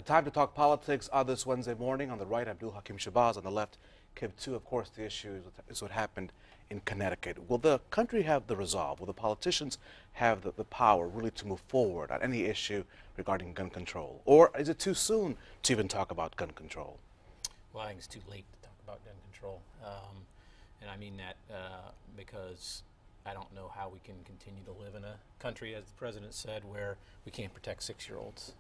Time to talk politics this Wednesday morning. On the right, Abdul, Hakim, Shabazz. On the left, Kib 2. Of course, the issue is what happened in Connecticut. Will the country have the resolve? Will the politicians have the power really to move forward on any issue regarding gun control? Or is it too soon to even talk about gun control? Well, I think it's too late to talk about gun control. And I mean that because I don't know how we can continue to live in a country, as the president said, where we can't protect 6-year-olds.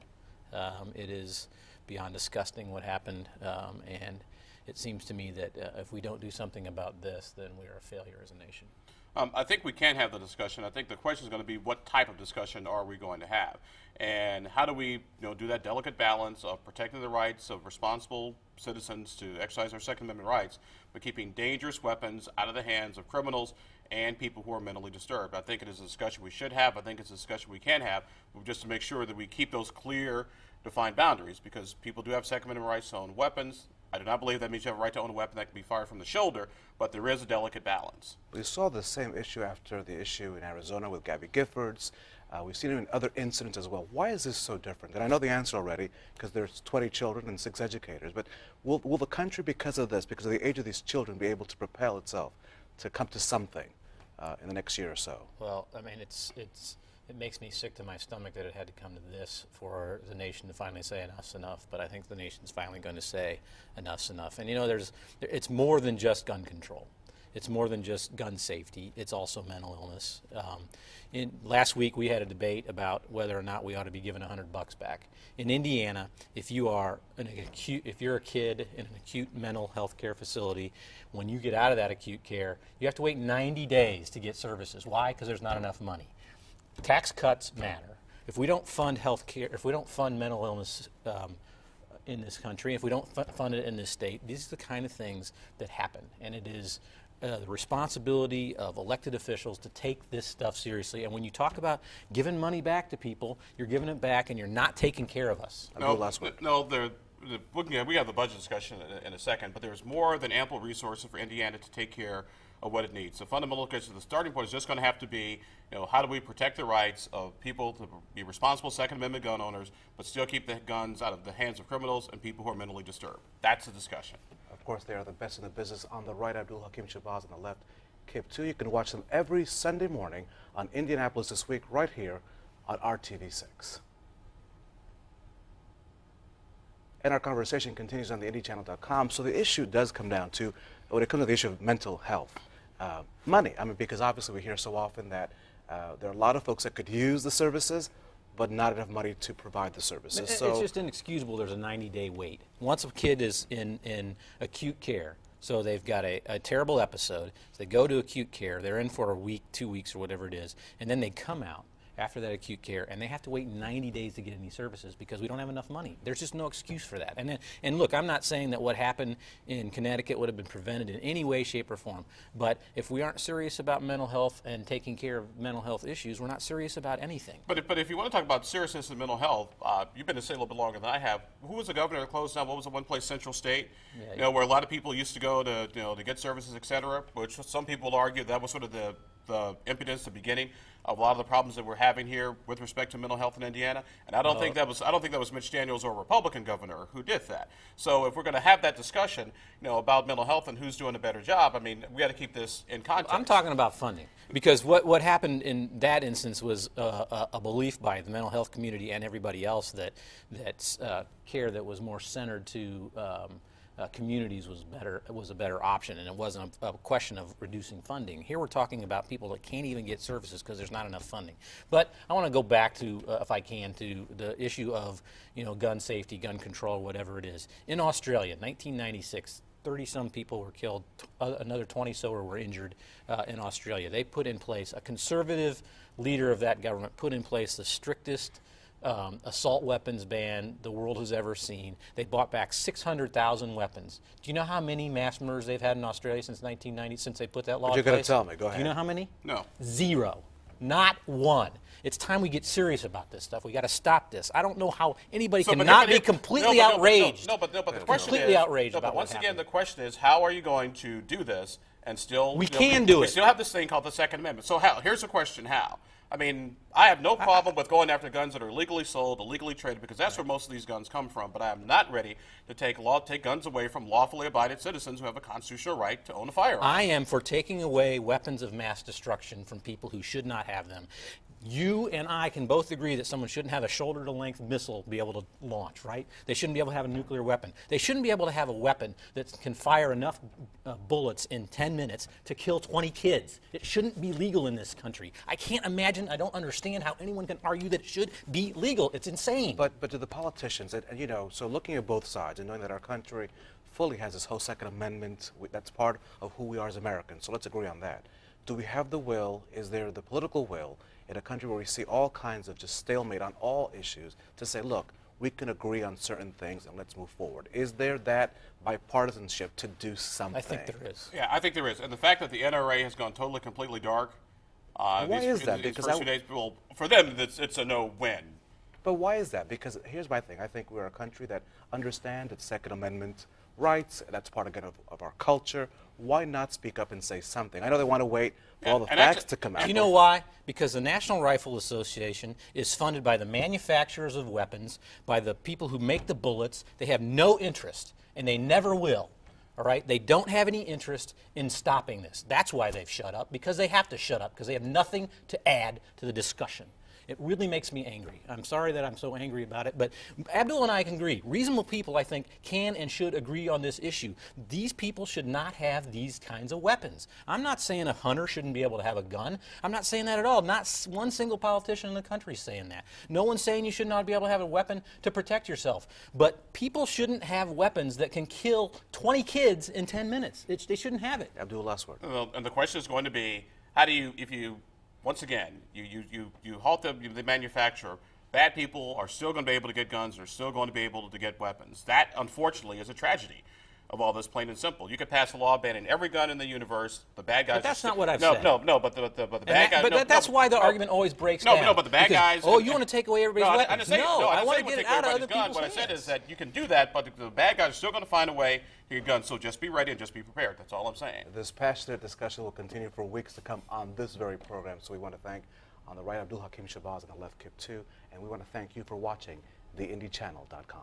It is beyond disgusting what happened, and it seems to me that if we don't do something about this, then we are a failure as a nation. I think we can have the discussion. I think the question is going to be what type of discussion are we going to have, and how do we, do that delicate balance of protecting the rights of responsible citizens to exercise their Second Amendment rights, but keeping dangerous weapons out of the hands of criminals and people who are mentally disturbed. I think it is a discussion we should have. I think it's a discussion we can have, just to make sure that we keep those clear, defined boundaries, because people do have Second Amendment rights to own weapons. I do not believe that means you have a right to own a weapon that can be fired from the shoulder, but there is a delicate balance. We saw the same issue after the issue in Arizona with Gabby Giffords. We've seen it in other incidents as well. Why is this so different? And I know the answer already, because there's 20 children and 6 educators. But will the country, because of this, because of the age of these children, be able to propel itself to come to something in the next year or so? Well, I mean, it makes me sick to my stomach that it had to come to this for the nation to finally say enough's enough. But I think the nation's finally going to say enough's enough. And it's more than just gun control. It's more than just gun safety. It's also mental illness. Last week we had a debate about whether or not we ought to be given $100 back. In Indiana, if you're a kid in an acute mental health care facility, when you get out of that acute care, you have to wait 90 days to get services. Why? Because there's not enough money. Tax cuts matter. If we don't fund health care, if we don't fund mental illness in this country, if we don't fund it in this state, these are the kind of things that happen. And it is the responsibility of elected officials to take this stuff seriously. And when you talk about giving money back to people, you're giving it back and you're not taking care of us. We have the budget discussion in a second, but there's more than ample resources for Indiana to take care of what it needs. The fundamental question, the starting point is just going to have to be, how do we protect the rights of people to be responsible Second Amendment gun owners, but still keep the guns out of the hands of criminals and people who are mentally disturbed. That's the discussion. Of course, they are the best in the business. On the right, Abdul, Hakim, Shabazz. On the left, Kib 2. You can watch them every Sunday morning on Indianapolis This Week, right here on RTV6. And our conversation continues on the IndyChannel.com. So the issue does come down to, when it comes to the issue of mental health, money. I mean, because obviously we hear so often that there are a lot of folks that could use the services, but not enough money to provide the services. It's just inexcusable there's a 90-day wait. Once a kid is in acute care, so they've got a terrible episode, so they go to acute care, they're in for a week, 2 weeks, or whatever it is, and then they come out after that acute care, and they have to wait 90 days to get any services because we don't have enough money. There's just no excuse for that. And look, I'm not saying that what happened in Connecticut would have been prevented in any way, shape, or form, but if we aren't serious about mental health and taking care of mental health issues, we're not serious about anything. But if you want to talk about seriousness in mental health, you've been in the state a little bit longer than I have. Who was the governor that closed down? What was the one place, Central State? Yeah, where a lot of people used to go to get services, et cetera, which some people argue that was sort of the impetus, the beginning of a lot of the problems that we're having here with respect to mental health in Indiana. And I don't think that was Mitch Daniels or a Republican governor who did that. So if we're going to have that discussion, about mental health and who's doing a better job, I mean, we got to keep this in context. I'm talking about funding, because what happened in that instance was a belief by the mental health community and everybody else that care that was more centered to communities was a better option, and it wasn't a question of reducing funding. Here we're talking about people that can't even get services because there's not enough funding. But I want to go back to, if I can, to the issue of gun safety, gun control, whatever it is. In Australia, 1996, 30-some people were killed, another 20 so were injured in Australia. They put in place, a conservative leader of that government put in place the strictest assault weapons ban the world has ever seen. They bought back 600,000 weapons. Do you know how many mass murders they've had in Australia since 1990, since they put that law in place? You're going to tell me. Go ahead. Do you know how many? No. 0. Not one. It's time we get serious about this stuff. We got to stop this. I don't know how anybody cannot be completely outraged. But the question completely is, outraged about once what again, happened. the question is, how are you going to do this and still We can do we it. still have this thing called the Second Amendment. So how? Here's the question: how? I mean, I have no problem with going after guns that are illegally sold, illegally traded, because that's where most of these guns come from. But I am not ready to take guns away from lawfully abiding citizens who have a constitutional right to own a firearm. I am for taking away weapons of mass destruction from people who should not have them. You and I can both agree that someone shouldn't have a shoulder-to-length missile be able to launch, right? They shouldn't be able to have a nuclear weapon. They shouldn't be able to have a weapon that can fire enough bullets in 10 minutes to kill 20 kids. It shouldn't be legal in this country. I can't imagine, I don't understand how anyone can argue that it should be legal. It's insane. But to the politicians, and you know, so looking at both sides and knowing that our country fully has this whole Second Amendment, that's part of who we are as Americans, so let's agree on that. Do we have the will, is there the political will, in a country where we see all kinds of just stalemate on all issues, to say, look, we can agree on certain things and let's move forward? Is there that bipartisanship to do something? I think there is. Yeah, I think there is. And the fact that the NRA has gone totally, completely dark. Why is that? Because first few days, well, for them, it's a no-win. But why is that? Because here's my thing. I think we're a country that understands its Second Amendment rights. That's part, again, of our culture. Why not speak up and say something? I know they want to wait for all the facts to come out. You know why? Because the National Rifle Association is funded by the manufacturers of weapons, by the people who make the bullets. They have no interest, and they never will. All right? They don't have any interest in stopping this. That's why they've shut up, because they have to shut up, because they have nothing to add to the discussion. It really makes me angry. I'm sorry that I'm so angry about it, but Abdul and I can agree. Reasonable people, I think, can and should agree on this issue. These people should not have these kinds of weapons. I'm not saying a hunter shouldn't be able to have a gun. I'm not saying that at all. Not one single politician in the country is saying that. No one's saying you should not be able to have a weapon to protect yourself. But people shouldn't have weapons that can kill 20 kids in 10 minutes. They shouldn't have it. Abdul, last word. Well, and the question is going to be, how do you, if you, once again, you halt the manufacturer, bad people are still going to be able to get guns, they're still going to be able to get weapons. That, unfortunately, is a tragedy of all this, plain and simple. You could pass a law banning every gun in the universe. The bad guys. But that's not what I've said. No, but the bad guys. But that's why the argument always breaks down. No, but the bad guys. Oh, you want to take away everybody's weapons? I want to get it out of other people's hands. What I said is that you can do that, but the bad guys are still going to find a way to get guns. So just be ready and just be prepared. That's all I'm saying. This passionate discussion will continue for weeks to come on this very program. So we want to thank, on the right, Abdul Hakim Shabazz, on the left, Kip 2, and we want to thank you for watching theindychannel.com.